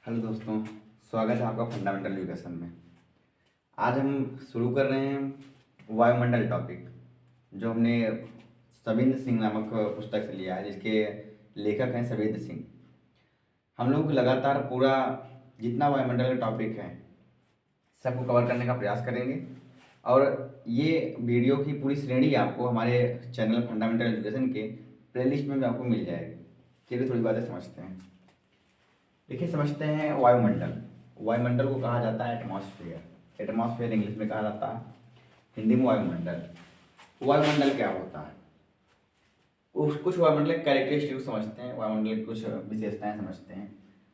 Hello दोस्तों, स्वागत है आपका फंडामेंटल एजुकेशन में। आज हम शुरू कर रहे हैं वायुमंडल टॉपिक, जो हमने सविंद्र सिंह नामक पुस्तक से लिया है, जिसके लेखक हैं सविंद्र सिंह। हम लोग लगातार पूरा जितना वायुमंडल का टॉपिक है सबको कवर करने का प्रयास करेंगे, और ये वीडियो की पूरी श्रेणी आपको हमारे चैनल फंडामेंटल एजुकेशन के प्लेलिस्ट में भी आपको मिल जाएगी। चलिए थोड़ी बातें समझते हैं। देखिए, समझते हैं वायुमंडल। वायुमंडल को कहा जाता है एटमॉस्फेयर। एटमॉस्फेयर इंग्लिश में कहा जाता है, हिंदी में वायुमंडल। वायुमंडल क्या होता है? कुछ वायुमंडल के कैरेक्टरिस्टिक समझते हैं, वायुमंडल की कुछ विशेषताएं समझते हैं।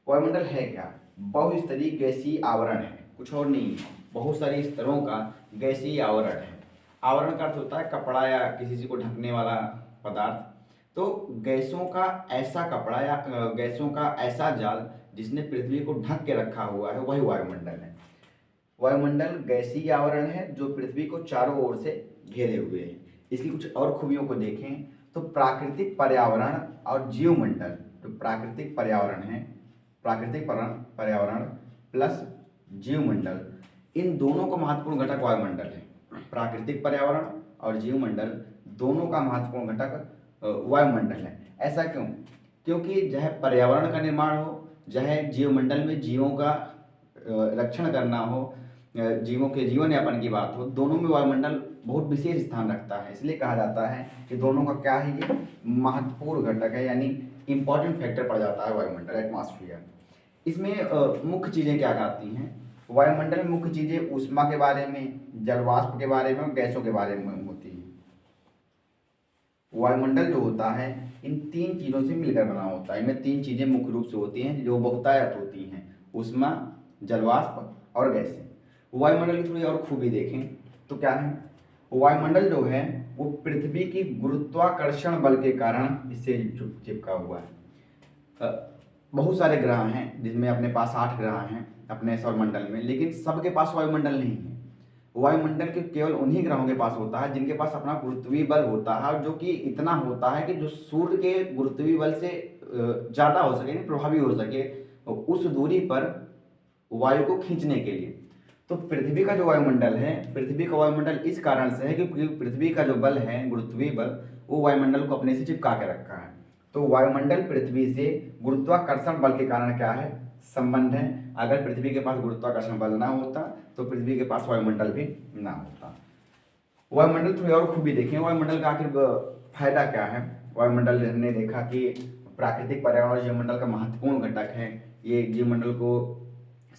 वायुमंडल है क्या? बहुस्तरीय गैसीय आवरण है, कुछ और नहीं है। बहुत सारी स्तरों का गैसीय आवरण है। आवरण का अर्थ होता है कपड़ा या किसी चीज़ को ढकने वाला पदार्थ। तो गैसों का ऐसा कपड़ा या गैसों का ऐसा जाल जिसने पृथ्वी को ढक के रखा हुआ है, वही वायुमंडल है। वायुमंडल गैसीय आवरण है जो पृथ्वी को चारों ओर से घेरे हुए है। इसकी कुछ और खूबियों को देखें तो प्राकृतिक पर्यावरण और जीवमंडल, जो प्राकृतिक पर्यावरण है, प्राकृतिक पर्यावरण प्लस जीवमंडल, इन दोनों का महत्वपूर्ण घटक वायुमंडल है। प्राकृतिक पर्यावरण और जीवमंडल दोनों का महत्वपूर्ण घटक वायुमंडल है। ऐसा क्यों? क्योंकि चाहे पर्यावरण का निर्माण हो, चाहे जीवमंडल में जीवों का रक्षण करना हो, जीवों के जीवन यापन की बात हो, दोनों में वायुमंडल बहुत विशेष स्थान रखता है। इसलिए कहा जाता है कि दोनों का क्या है, ये महत्वपूर्ण घटक है, यानी इंपॉर्टेंट फैक्टर पड़ जाता है वायुमंडल, एटमॉस्फेयर। इसमें मुख्य चीज़ें क्या आती हैं? वायुमंडल में मुख्य चीज़ें ऊष्मा के बारे में, जलवाष्प के बारे में और गैसों के बारे में होती हैं। वायुमंडल जो होता है इन तीन चीज़ों से मिलकर बना होता है। इनमें तीन चीज़ें मुख्य रूप से होती हैं जो बहुतायत होती हैं: ऊष्मा, जलवाष्प और गैसें। वायुमंडल की थोड़ी और खूबी देखें तो क्या है? वायुमंडल जो है वो पृथ्वी की गुरुत्वाकर्षण बल के कारण इससे चिपका हुआ है। बहुत सारे ग्रह हैं, जिसमें अपने पास 8 ग्रह हैं अपने सौरमंडल में, लेकिन सबके पास वायुमंडल नहीं है। वायुमंडल के केवल उन्हीं ग्रहों के पास होता है जिनके पास अपना गुरुत्वीय बल होता है, जो कि इतना होता है कि जो सूर्य के गुरुत्वीय बल से ज़्यादा हो सके, प्रभावी हो सके उस दूरी पर वायु को खींचने के लिए। तो पृथ्वी का जो वायुमंडल है, पृथ्वी का वायुमंडल इस कारण से है कि पृथ्वी का जो बल है, गुरुत्वीय बल, वो वायुमंडल को अपने से चिपका के रखा है। तो वायुमंडल पृथ्वी से गुरुत्वाकर्षण बल के कारण क्या है, संबंध है। अगर पृथ्वी के पास गुरुत्वाकर्षण बल ना होता तो पृथ्वी के पास वायुमंडल भी ना होता। वायुमंडल थोड़ी और खूबी देखें। वायुमंडल का आखिर फायदा क्या है? वायुमंडल हमने देखा कि प्राकृतिक पर्यावरण और जीवमंडल का महत्वपूर्ण घटक है। ये जीवमंडल को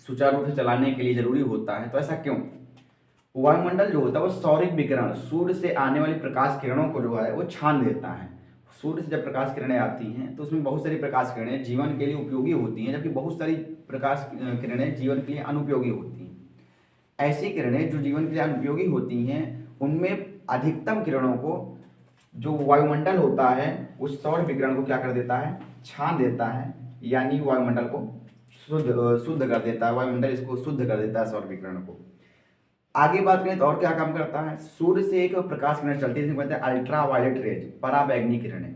सुचारू रूप से चलाने के लिए जरूरी होता है। तो ऐसा क्यों? वायुमंडल जो होता है वो सौरिक विकिरण, सूर्य से आने वाली प्रकाश किरणों को जो है वो छान देता है। सूर्य से जब प्रकाश किरणें आती हैं तो उसमें बहुत सारी प्रकाश किरणें जीवन के लिए उपयोगी होती हैं, जबकि बहुत सारी प्रकाश किरणें जीवन के लिए अनुपयोगी होती हैं। ऐसी किरणें जो जीवन के लिए अनुपयोगी होती हैं, उनमें अधिकतम किरणों को जो वायुमंडल होता है उस सौर विकिरण को क्या कर देता है, छान देता है, यानी वायुमंडल को शुद्ध कर देता है। वायुमंडल इसको शुद्ध कर देता है, सौर विकिरण को। आगे बात करें तो और क्या काम करता है? सूर्य से एक प्रकाश किरण चलती है, जिसे कहते हैं अल्ट्रा वायलेट रेज, पराबैंगनी किरणें।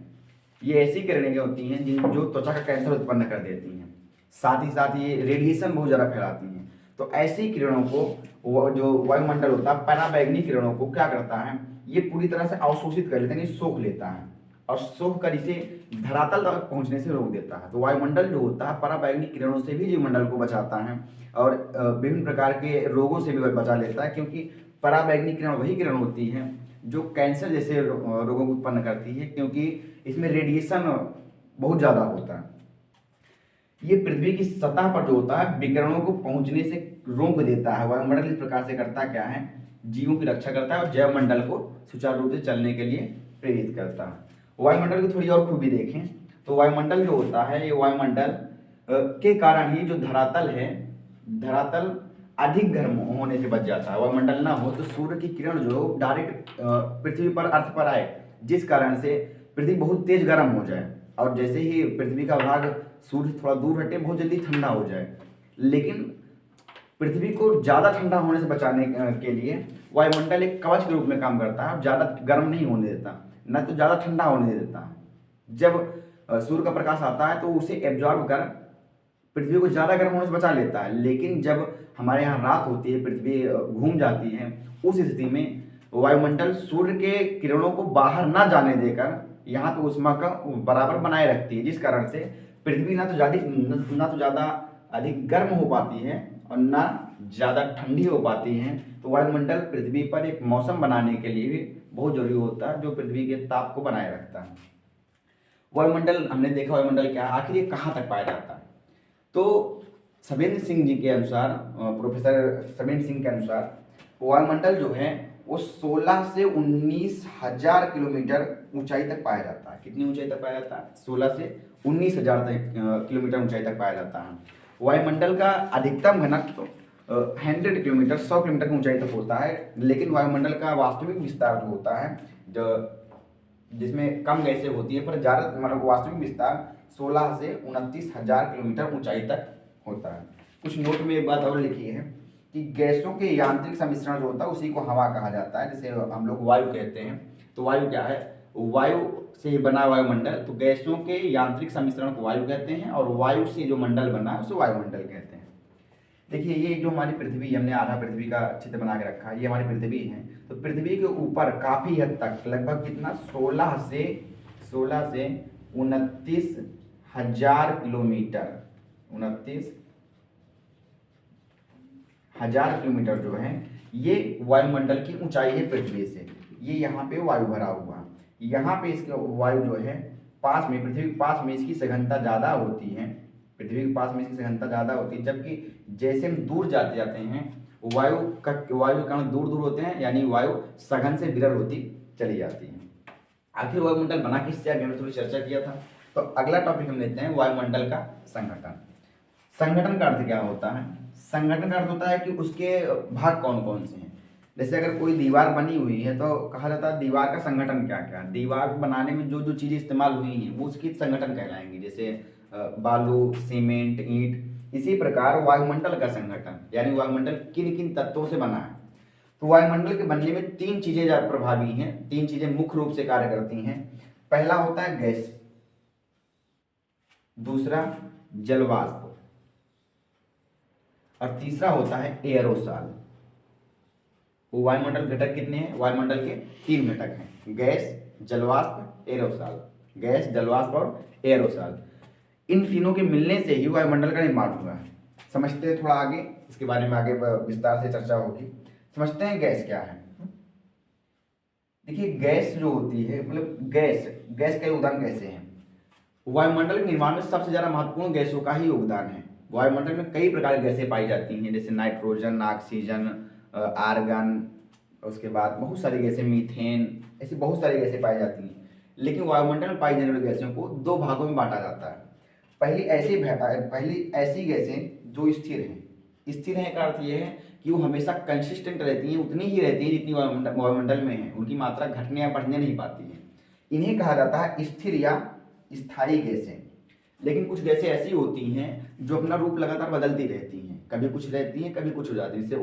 ये ऐसी किरणें होती हैं जो त्वचा का कैंसर उत्पन्न कर देती हैं। साथ ही साथ ये रेडिएशन बहुत ज़्यादा फैलाती हैं। तो ऐसी किरणों को जो वायुमंडल होता है, पराबैंगनी किरणों को क्या करता है, ये पूरी तरह से अवशोषित कर लेता है, सोख लेता है, और सोख कर इसे धरातल तक पहुंचने से रोक देता है। तो वायुमंडल जो होता है पराबैंगनी किरणों से भी जीवमंडल को बचाता है, और विभिन्न प्रकार के रोगों से भी बचा लेता है, क्योंकि पराबैंगनी किरण वही किरण होती है जो कैंसर जैसे रोगों को उत्पन्न करती है, क्योंकि इसमें रेडिएशन बहुत ज़्यादा होता है। ये पृथ्वी की सतह पर जो होता है विकिरणों को पहुंचने से रोक देता है। वायुमंडल इस प्रकार से करता क्या है, जीवों की रक्षा करता है और जैवमंडल को सुचारू रूप से चलने के लिए प्रेरित करता है। वायुमंडल की थोड़ी और खूबी देखें तो वायुमंडल जो होता है, ये वायुमंडल के कारण ही जो धरातल है, धरातल अधिक गर्म होने से बच जाता है। वायुमंडल ना हो तो सूर्य की किरण जो डायरेक्ट पृथ्वी पर, अर्थ पर आए, जिस कारण से पृथ्वी बहुत तेज गर्म हो जाए, और जैसे ही पृथ्वी का भाग सूर्य से थोड़ा दूर हटे बहुत जल्दी ठंडा हो जाए। लेकिन पृथ्वी को ज़्यादा ठंडा होने से बचाने के लिए वायुमंडल एक कवच के रूप में काम करता है, ज़्यादा गर्म नहीं होने देता, न तो ज़्यादा ठंडा होने देता है। जब सूर्य का प्रकाश आता है तो उसे एब्जॉर्ब कर पृथ्वी को ज़्यादा गर्म होने से बचा लेता है। लेकिन जब हमारे यहाँ रात होती है, पृथ्वी घूम जाती है, उस स्थिति में वायुमंडल सूर्य के किरणों को बाहर ना जाने देकर यहाँ पे ऊष्मा का बराबर बनाए रखती है, जिस कारण से पृथ्वी ना तो ज़्यादा अधिक गर्म हो पाती है और ना ज़्यादा ठंडी हो पाती है। तो वायुमंडल पृथ्वी पर एक मौसम बनाने के लिए भी बहुत जरूरी होता है, जो पृथ्वी के ताप को बनाए रखता है। वायुमंडल हमने देखा, वायुमंडल क्या है, आखिर ये कहाँ तक पाया जाता है। तो सविंद्र सिंह जी के अनुसार, प्रोफेसर सविंद्र सिंह के अनुसार वायुमंडल जो है वो 16 से 19,000 किलोमीटर ऊंचाई तक पाया जाता है। कितनी ऊंचाई तक पाया जाता है? 16 से 19,000 किलोमीटर ऊंचाई तक पाया जाता है। वायुमंडल का अधिकतम घनत्व 100 किलोमीटर, 100 किलोमीटर की ऊंचाई तक होता है। लेकिन वायुमंडल का वास्तविक विस्तार जो होता है, जो जिसमें कम गैसें होती है, पर ज़्यादा मतलब वास्तविक विस्तार 16 से 29,000 किलोमीटर ऊंचाई तक होता है। कुछ नोट में एक बात और लिखी है कि गैसों के यांत्रिक सम्मिश्रण जो होता है उसी को हवा कहा जाता है, जिसे हम लोग वायु कहते हैं। तो वायु क्या है? वायु से ही बना वायुमंडल। तो गैसों के यांत्रिक सम्मिश्रण को वायु कहते हैं, और वायु से जो मंडल बना है उसे वायुमंडल कहते हैं। देखिए, ये जो हमारी पृथ्वी, हमने आधा पृथ्वी का चित्र बना के रखा है, ये हमारी पृथ्वी है। तो पृथ्वी के ऊपर काफी हद तक, लगभग कितना, 16 से 29,000 किलोमीटर, 29,000 किलोमीटर जो है, ये वायुमंडल की ऊंचाई है पृथ्वी से। ये यहाँ पे वायु भरा हुआ, यहाँ पे इसके वायु जो है पास में, पृथ्वी के पास में इसकी सघनता ज़्यादा होती है, पृथ्वी के पास में इसकी सघनता ज़्यादा होती है। जबकि जैसे हम दूर जाते जाते हैं, वायु के कारण दूर दूर होते हैं, यानी वायु सघन से विरल होती चली जाती है। आखिर वायुमंडल बना किससे, अभी हमने थोड़ी चर्चा किया था। तो अगला टॉपिक हम लेते हैं, वायुमंडल का संगठन। संगठन का अर्थ क्या होता है? संगठन का अर्थ होता है कि उसके भाग कौन कौन से हैं। जैसे अगर कोई दीवार बनी हुई है तो कहा जाता है दीवार का संगठन क्या क्या है। दीवार बनाने में जो जो चीज़ें इस्तेमाल हुई हैं वो उसकी संगठन कहलाएंगी, जैसे बालू, सीमेंट, ईंट। इसी प्रकार वायुमंडल का संगठन, यानी वायुमंडल किन किन तत्वों से बना है। तो वायुमंडल के बनने में 3 चीज़ें प्रभावी हैं, 3 चीज़ें मुख्य रूप से कार्य करती हैं। पहला होता है गैस, दूसरा जलवाष्प, और तीसरा होता है एयरोसॉल। वायुमंडल घटक कितने हैं? वायुमंडल के 3 घटक हैं, गैस, जलवाष्प, एयरोसॉल। गैस, जलवाष्प और एयरोसॉल, इन तीनों के मिलने से ही वायुमंडल का निर्माण हुआ है। समझते हैं थोड़ा आगे, इसके बारे में आगे विस्तार से चर्चा होगी। समझते हैं गैस क्या है। देखिए, गैस जो होती है, मतलब गैस के उदाहरण कैसे हैं। वायुमंडल के निर्माण में सबसे ज़्यादा महत्वपूर्ण गैसों का ही योगदान है। वायुमंडल में कई प्रकार की गैसें पाई जाती हैं, जैसे नाइट्रोजन, ऑक्सीजन, आर्गन, उसके बाद बहुत सारी गैसें, मीथेन, ऐसी बहुत सारी गैसें पाई जाती हैं। लेकिन वायुमंडल में पाई जाने वाली गैसों को 2 भागों में बांटा जाता है। पहली ऐसी गैसें जो स्थिर हैं। स्थिर हैं का अर्थ ये है कि वो हमेशा कंसिस्टेंट रहती हैं, उतनी ही रहती हैं जितनी वायुमंडल में है, उनकी मात्रा घटने या बढ़ने नहीं पाती है। इन्हें कहा जाता है स्थिर या स्थायी गैसें। लेकिन कुछ गैसें ऐसी होती हैं जो अपना रूप लगातार बदलती रहती हैं, कभी कुछ रहती हैं, कभी कुछ हो जाती है। जैसे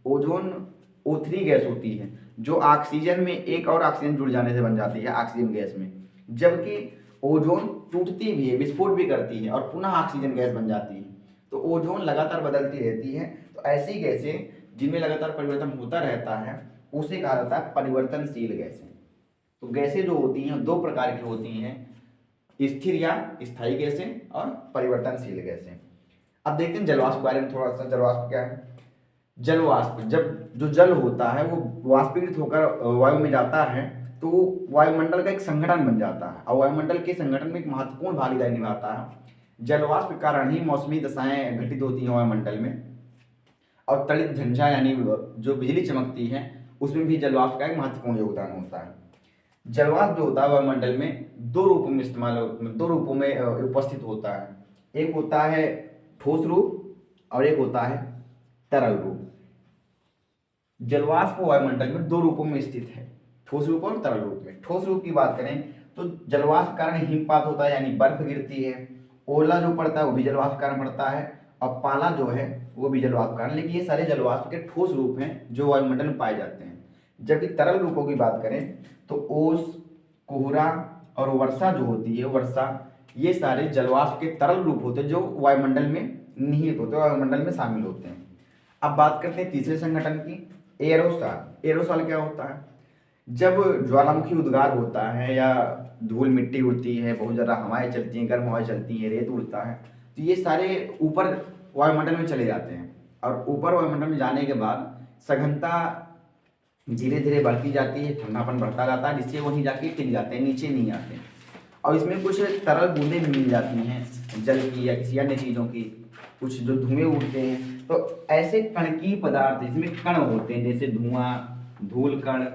ओजोन O3 गैस होती है, जो ऑक्सीजन में एक और ऑक्सीजन जुड़ जाने से बन जाती है ऑक्सीजन गैस में। जबकि ओजोन टूटती भी है, विस्फोट भी करती है, और पुनः ऑक्सीजन गैस बन जाती है। तो ओजोन लगातार बदलती रहती है। तो ऐसी गैसें जिनमें लगातार परिवर्तन होता रहता है, उसे कहा जाता है परिवर्तनशील गैसें। तो गैसें जो होती हैं 2 प्रकार की होती हैं, स्थिर या स्थायी गैसें और परिवर्तनशील गैसें। अब देखते हैं जलवाष्प के बारे में थोड़ा सा। जलवाष्प क्या है? जलवाष्प, जब जो जल होता है वो वाष्पीकृत होकर वायु में जाता है, तो वायुमंडल का एक संगठन बन जाता है, और वायुमंडल के संगठन में एक महत्वपूर्ण भागीदारी निभाता है। जलवाष्प के कारण ही मौसमी दशाएं घटित होती हैं वायुमंडल में, और तड़ित झंझा यानी जो बिजली चमकती है उसमें भी जलवाष्प का एक महत्वपूर्ण योगदान होता है। जलवाष्प जो होता है वायुमंडल में 2 रूपों में उपस्थित होता है। एक होता है ठोस रूप और एक होता है तरल रूप। जलवाष्प वायुमंडल में 2 रूपों में स्थित है, ठोस रूप और तरल रूप में। ठोस रूप की बात करें तो जलवाष्प के कारण हिमपात होता है, यानी बर्फ गिरती है। ओला जो पड़ता है वो भी जलवाष्प के कारण पड़ता है, और पाला जो है वो भी जलवाष्प के कारण। लेकिन ये सारे जलवाष्प के ठोस रूप हैं जो वायुमंडल में पाए जाते हैं। जबकि तरल रूपों की बात करें तो ओस, कोहरा और वर्षा जो होती है, वर्षा, ये सारे जलवाष्प के तरल रूप होते हैं जो वायुमंडल में निहित होते हैं, वायुमंडल में शामिल होते हैं। अब बात करते हैं तीसरे संगठन की, एरोसॉल। एरोसॉल क्या होता है? जब ज्वालामुखी उद्गार होता है या धूल मिट्टी उड़ती है, बहुत ज़्यादा हवाएं चलती हैं, गर्म हवाएं चलती हैं, रेत उड़ता है, तो ये सारे ऊपर वायुमंडल में चले जाते हैं और ऊपर वायुमंडल में जाने के बाद सघनता धीरे धीरे बढ़ती जाती है, ठंडापन बढ़ता जाता है, जिससे वहीं जाके टिक जाते हैं, नीचे नहीं आते। और इसमें कुछ तरल बूंदें भी मिल जाती हैं जल की या किसी अन्य चीज़ों की, कुछ जो धुएं उड़ते हैं। तो ऐसे कणकीय पदार्थ जिसमें कण होते हैं, जैसे धुआं, धूल कण,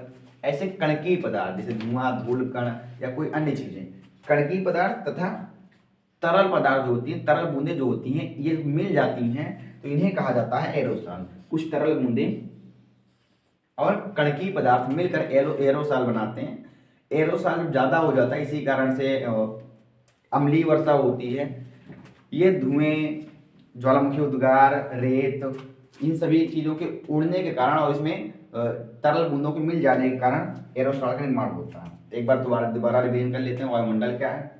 ऐसे कणकीय पदार्थ जैसे धुआं, धूल कण या कोई अन्य चीज़ें, कणकीय पदार्थ तथा तरल पदार्थ जो होती हैं, तरल बूंदें जो होती हैं, ये मिल जाती हैं, तो इन्हें कहा जाता है एरोसॉल। कुछ तरल बूंदें और कणकीय पदार्थ मिलकर एरोसॉल बनाते हैं। एरोसॉल जब ज़्यादा हो जाता है, इसी कारण से अम्लीय वर्षा होती है। ये धुएं, ज्वालामुखी उद्गार, रेत, इन सभी चीज़ों के उड़ने के कारण और इसमें तरल बूंदों के मिल जाने के कारण एरोसॉल का निर्माण होता है। एक बार दोबारा रिवीजन कर लेते हैं। वायुमंडल क्या है?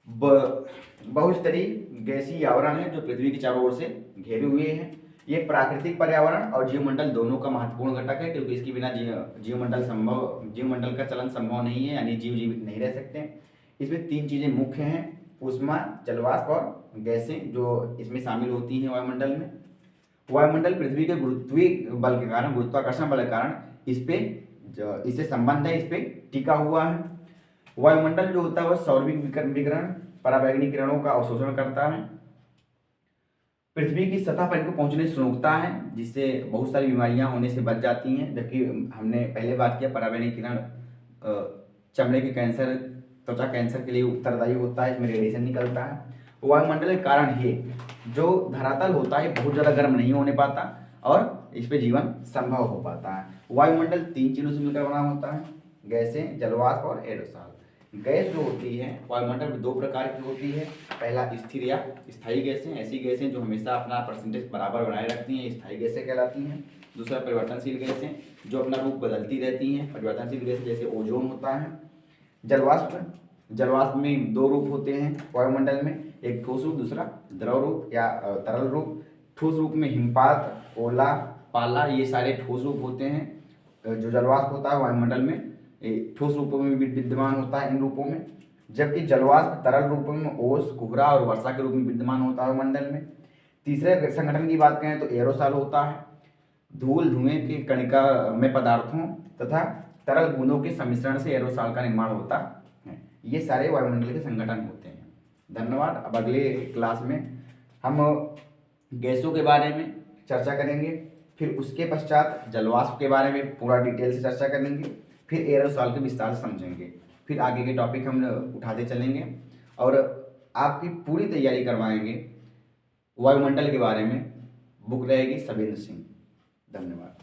बहुस्तरीय गैसीय आवरण है जो पृथ्वी के चारों ओर से घेरे हुए हैं। ये प्राकृतिक पर्यावरण और जीवमंडल दोनों का महत्वपूर्ण घटक है, क्योंकि इसके बिना जीवमंडल का चलन संभव नहीं है, यानी जीव जीवित नहीं रह सकते। इसमें तीन चीज़ें मुख्य हैं: ऊष्मा, जलवाष्प और गैसें, जो इसमें शामिल होती हैं वायुमंडल में। वायुमंडल पृथ्वी के गुरुत्वीय बल के कारण, गुरुत्वाकर्षण बल के कारण इससे संबंध है, इस पे टिका हुआ है। वायुमंडल जो होता है वह सौरभिक विकिरण, पराबैंगनी किरणों का अवशोषण करता है। पृथ्वी की सतह पर इनको पहुंचने से रोकता है, जिससे बहुत सारी बीमारियां होने से बच जाती हैं। जबकि हमने पहले बात किया, पराबैंगनी किरण चमड़े के कैंसर, त्वचा कैंसर के लिए उत्तरदायी होता है, इसमें रेडिएशन निकलता है। वायुमंडल के कारण ये जो धरातल होता है बहुत ज़्यादा गर्म नहीं होने पाता और इस पर जीवन संभव हो पाता है। वायुमंडल तीन चीज़ों से मिलकर बना होता है: गैसें, जलवाष्प और एरोसॉल। गैस जो होती है वायुमंडल में दो प्रकार की होती है। पहला स्थिर या स्थायी गैसें, ऐसी गैसें जो हमेशा अपना परसेंटेज बराबर बनाए रखती हैं, स्थायी गैसें कहलाती हैं। दूसरा परिवर्तनशील गैसें जो अपना रूप बदलती रहती हैं, परिवर्तनशील गैसें जैसे ओजोन होता है। जलवाष्प में दो रूप होते हैं वायुमंडल में, एक ठोस रूप, दूसरा द्रव रूप या तरल रूप। ठोस रूप में हिमपात, ओला, पाला, ये सारे ठोस रूप होते हैं। जो जलवाष्प होता है वायुमंडल में ठोस रूपों में भी विद्यमान होता है इन रूपों में, जबकि जलवाष्प तरल रूपों में ओस, कोहरा और वर्षा के रूप में विद्यमान होता है मंडल में। तीसरे संगठन की बात करें तो एरोसॉल होता है। धूल, धुएं के कणिका में पदार्थों तथा तरल बूंदों के सम्मिश्रण से एरोसॉल का निर्माण होता है। ये सारे वायुमंडल के संगठन होते हैं। धन्यवाद। अब अगले क्लास में हम गैसों के बारे में चर्चा करेंगे, फिर उसके पश्चात जलवाष्प के बारे में पूरा डिटेल से चर्चा करेंगे, फिर एरोसॉल के विस्तार से समझेंगे, फिर आगे के टॉपिक हम उठाते चलेंगे और आपकी पूरी तैयारी करवाएंगे। वायुमंडल के बारे में बुक रहेगी सबिंद्र सिंह। धन्यवाद।